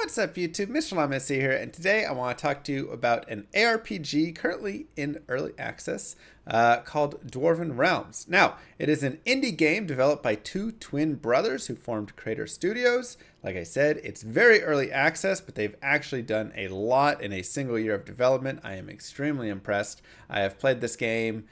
What's up YouTube, Mr. Llama here, and today I want to talk to you about an ARPG currently in early access called Dwarven Realms. Now, it is an indie game developed by two twin brothers who formed Creator Studios. Like I said, it's very early access, but they've actually done a lot in a single year of development. I am extremely impressed. I have played this game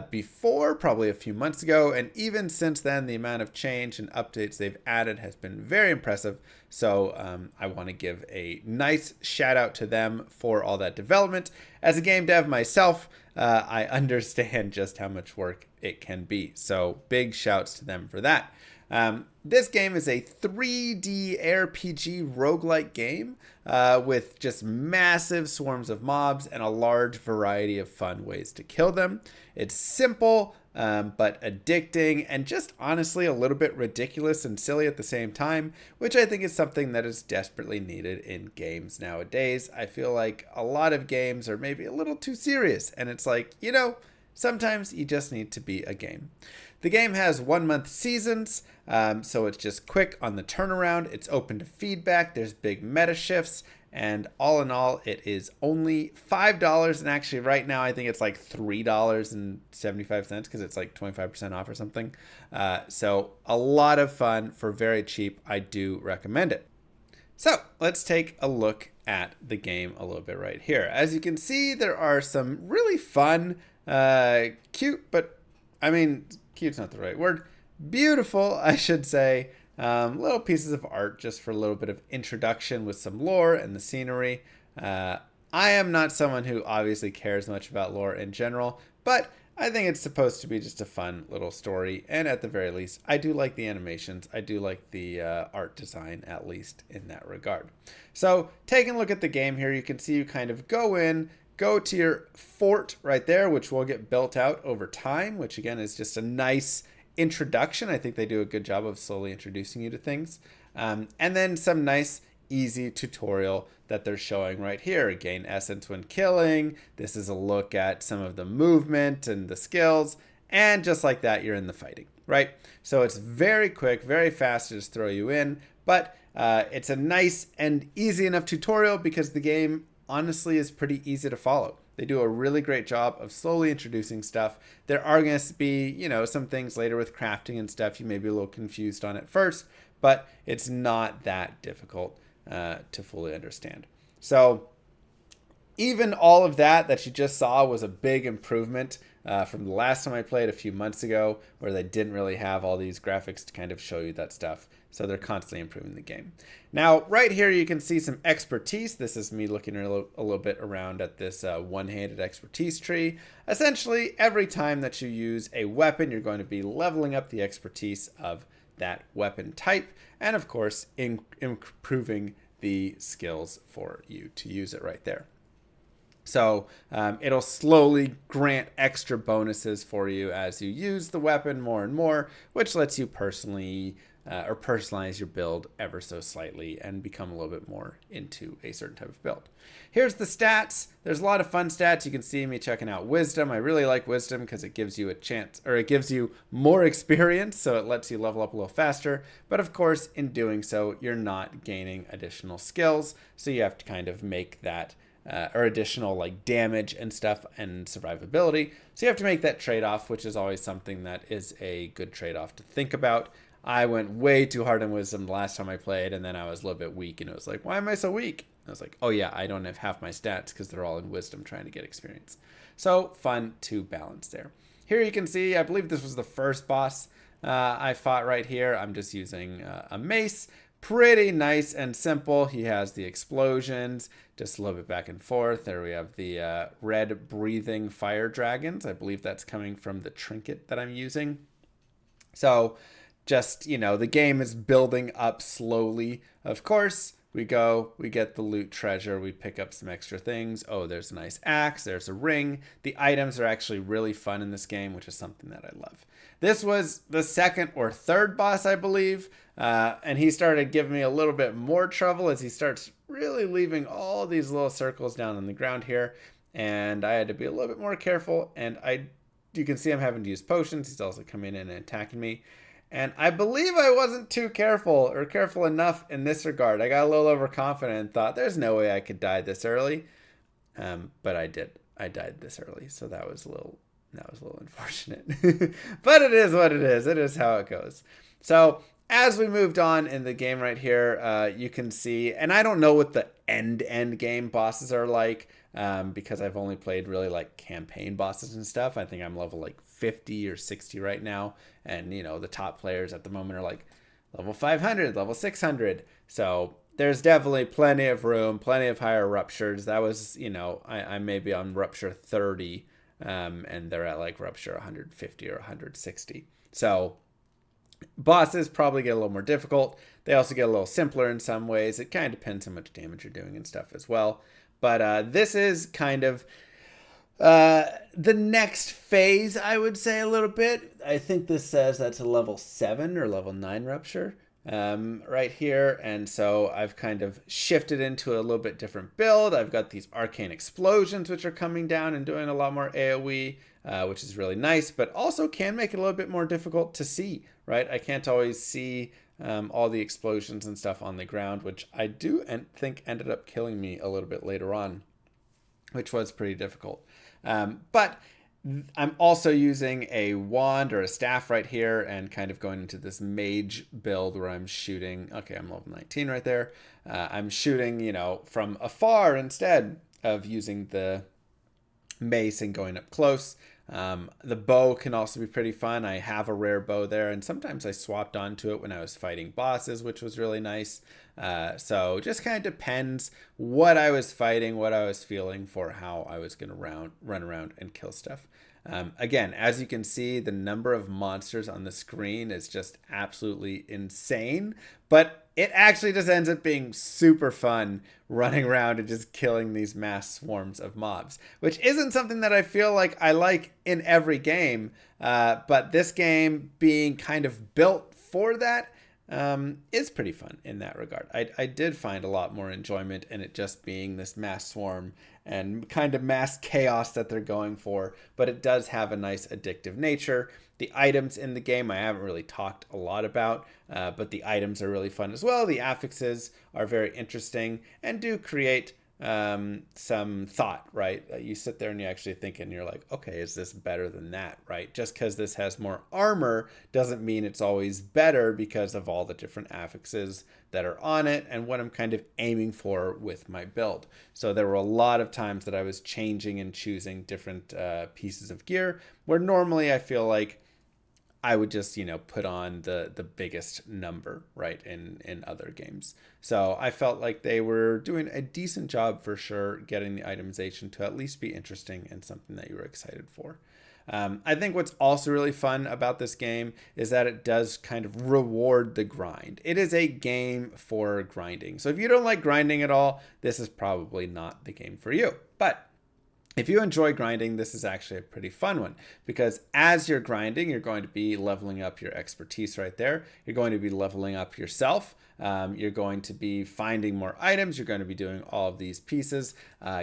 before, probably a few months ago, and even since then the amount of change and updates they've added has been very impressive. So I want to give a nice shout out to them for all that development. As a game dev myself, I understand just how much work it can be, so big shouts to them for that. This game is a 3D RPG roguelike game with just massive swarms of mobs and a large variety of fun ways to kill them. It's simple, but addicting, and just honestly a little bit ridiculous and silly at the same time, which I think is something that is desperately needed in games nowadays. I feel like a lot of games are maybe a little too serious, and it's like, sometimes you just need to be a game. The game has 1 month seasons, so it's just quick on the turnaround. It's open to feedback. There's big meta shifts, and all in all, it is only $5. And actually, right now, I think it's like $3.75 because it's like 25% off or something. So a lot of fun for very cheap. I do recommend it. So let's take a look at the game a little bit right here. As you can see, there are some really fun, cute, but I mean, cute's not the right word. Beautiful, I should say. Little pieces of art just for a little bit of introduction with some lore and the scenery. I am not someone who obviously cares much about lore in general, but I think it's supposed to be just a fun little story. And at the very least, I do like the animations. I do like the art design, at least in that regard. So taking a look at the game here, you can see you kind of go to your fort right there, which will get built out over time, which again is just a nice introduction. I think they do a good job of slowly introducing you to things. And then some nice, easy tutorial that they're showing right here. Gain essence when killing. This is a look at some of the movement and the skills. And just like that, you're in the fighting, right? So it's very quick, very fast to just throw you in. But it's a nice and easy enough tutorial because the game honestly is pretty easy to follow. They do a really great job of slowly introducing stuff. There are going to be, some things later with crafting and stuff you may be a little confused on at first, but it's not that difficult to fully understand. So even all of that you just saw was a big improvement from the last time I played a few months ago, where they didn't really have all these graphics to kind of show you that stuff. So they're constantly improving the game. Now, right here, you can see some expertise. This is me looking a little bit around at this one-handed expertise tree. Essentially, every time that you use a weapon, you're going to be leveling up the expertise of that weapon type. And of course, improving the skills for you to use it right there. So it'll slowly grant extra bonuses for you as you use the weapon more and more, which lets you personalize your build ever so slightly and become a little bit more into a certain type of build. Here's the stats. There's a lot of fun stats. You can see me checking out wisdom. I really like wisdom because it gives you a chance, or it gives you more experience, so it lets you level up a little faster. But of course, in doing so, you're not gaining additional skills, so you have to kind of make that or additional like damage and stuff and survivability. So you have to make that trade-off, which is always something that is a good trade-off to think about. I went way too hard on wisdom the last time I played, and then I was a little bit weak, and it was like, why am I so weak? I was like, oh yeah, I don't have half my stats because they're all in wisdom trying to get experience. So fun to balance there. Here you can see, I believe this was the first boss I fought right here. I'm just using a mace. Pretty nice and simple. He has the explosions, just a little bit back and forth. There we have the red breathing fire dragons. I believe that's coming from the trinket that I'm using. So just, the game is building up slowly. Of course, we get the loot treasure, we pick up some extra things. Oh, there's a nice axe, there's a ring. The items are actually really fun in this game, which is something that I love. This was the second or third boss, I believe, and he started giving me a little bit more trouble as he starts really leaving all these little circles down on the ground here, and I had to be a little bit more careful, and you can see I'm having to use potions. He's also coming in and attacking me. And I believe I wasn't too careful or careful enough in this regard. I got a little overconfident and thought there's no way I could die this early. But I did. I died this early, so that was a little unfortunate. But it is what it is. It is how it goes. So as we moved on in the game right here, you can see, and I don't know what the end game bosses are like, because I've only played really like campaign bosses and stuff. I think I'm level like 50 or 60 right now, and the top players at the moment are like level 500, level 600. So there's definitely plenty of room, plenty of higher ruptures. That was, I may be on rupture 30, and they're at like rupture 150 or 160. So bosses probably get a little more difficult. They also get a little simpler in some ways. It kind of depends how much damage you're doing and stuff as well. But this is kind of the next phase, I would say, a little bit. I think this says that's a level 7 or level 9 rupture right here. And so I've kind of shifted into a little bit different build. I've got these arcane explosions, which are coming down and doing a lot more AoE, which is really nice, but also can make it a little bit more difficult to see, right? I can't always see all the explosions and stuff on the ground, which I do think ended up killing me a little bit later on, which was pretty difficult. But I'm also using a wand or a staff right here and kind of going into this mage build where I'm shooting. Okay, I'm level 19 right there. I'm shooting, from afar instead of using the mace and going up close. The bow can also be pretty fun. I have a rare bow there, and sometimes I swapped onto it when I was fighting bosses, which was really nice. So just kind of depends what I was fighting, what I was feeling for how I was going to run around and kill stuff. Again, as you can see, the number of monsters on the screen is just absolutely insane, but it actually just ends up being super fun running around and just killing these mass swarms of mobs, which isn't something that I feel like I like in every game. But this game being kind of built for that is pretty fun in that regard. I did find a lot more enjoyment in it just being this mass swarm and kind of mass chaos that they're going for, but it does have a nice addictive nature. The items in the game I haven't really talked a lot about, but the items are really fun as well. The affixes are very interesting and do create some thought, right? You sit there and you actually think and you're like, okay, is this better than that, right? Just because this has more armor doesn't mean it's always better because of all the different affixes that are on it and what I'm kind of aiming for with my build. So there were a lot of times that I was changing and choosing different pieces of gear where normally I feel like I would just, put on the biggest number, right, in other games. So I felt like they were doing a decent job for sure, getting the itemization to at least be interesting and something that you were excited for. I think what's also really fun about this game is that it does kind of reward the grind. It is a game for grinding. So if you don't like grinding at all, this is probably not the game for you. But if you enjoy grinding, this is actually a pretty fun one because as you're grinding, you're going to be leveling up your expertise right there. You're going to be leveling up yourself. You're going to be finding more items. You're going to be doing all of these pieces.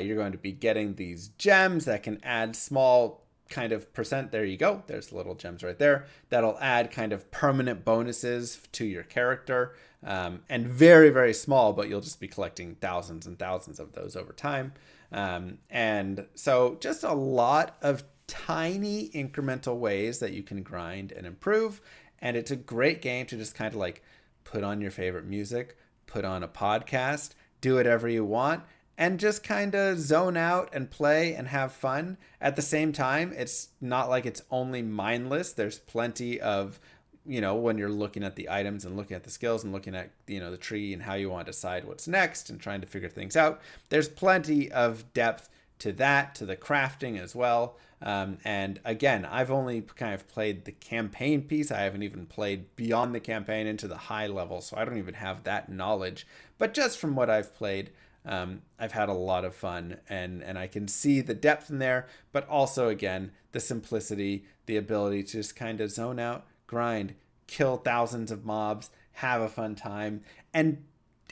You're going to be getting these gems that can add small kind of percent. There you go. There's little gems right there. That'll add kind of permanent bonuses to your character. And very, very small, but you'll just be collecting thousands and thousands of those over time. And so just a lot of tiny incremental ways that you can grind and improve. And it's a great game to just kind of like put on your favorite music, put on a podcast, do whatever you want, and just kind of zone out and play and have fun. At the same time, it's not like it's only mindless. There's plenty of, when you're looking at the items and looking at the skills and looking at, the tree and how you want to decide what's next and trying to figure things out. There's plenty of depth to that, to the crafting as well. And again, I've only kind of played the campaign piece. I haven't even played beyond the campaign into the high level, so I don't even have that knowledge. But just from what I've played, I've had a lot of fun and I can see the depth in there, but also, again, the simplicity, the ability to just kind of zone out, grind, kill thousands of mobs, have a fun time, and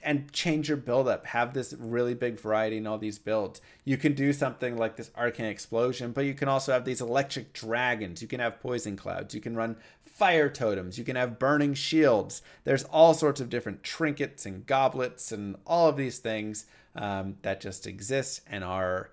and change your build up. Have this really big variety in all these builds. You can do something like this arcane explosion, but you can also have these electric dragons. You can have poison clouds. You can run fire totems. You can have burning shields. There's all sorts of different trinkets and goblets and all of these things that just exist and are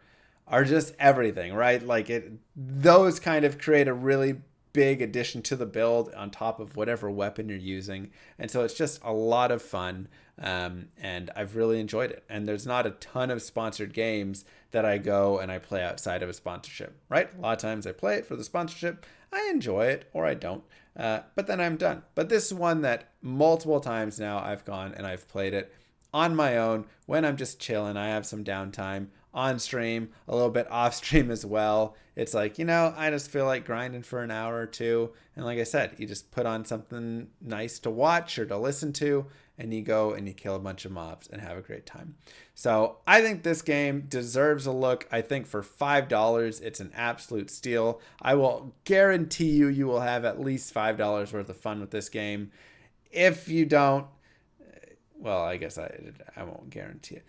just everything, right? Like those kind of create a really big addition to the build on top of whatever weapon you're using. And so it's just a lot of fun. And I've really enjoyed it. And there's not a ton of sponsored games that I go and I play outside of a sponsorship, right? A lot of times I play it for the sponsorship. I enjoy it or I don't. But then I'm done. But this is one that multiple times now I've gone and I've played it on my own when I'm just chilling. I have some downtime on stream, a little bit off stream as well. It's like, I just feel like grinding for an hour or two. And like I said, you just put on something nice to watch or to listen to, and you go and you kill a bunch of mobs and have a great time. So I think this game deserves a look. I think for $5, it's an absolute steal. I will guarantee you will have at least $5 worth of fun with this game. If you don't, well, I guess I won't guarantee it.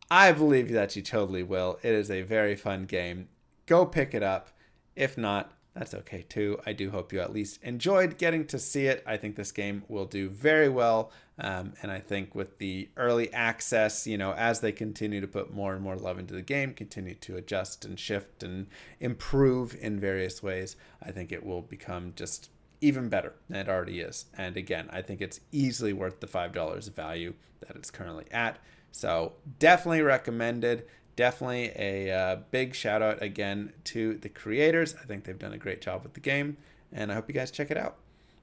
I believe that you totally will. It is a very fun game. Go pick it up. If not, that's okay too. I do hope you at least enjoyed getting to see it. I think this game will do very well. And I think with the early access, as they continue to put more and more love into the game, continue to adjust and shift and improve in various ways, I think it will become just even better than it already is. And again, I think it's easily worth the $5 value that it's currently at. So definitely recommended. Definitely a big shout out again to the creators. I think they've done a great job with the game, and I hope you guys check it out.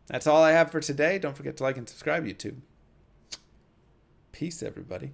That's all I have for today. Don't forget to like and subscribe, YouTube. Peace, everybody.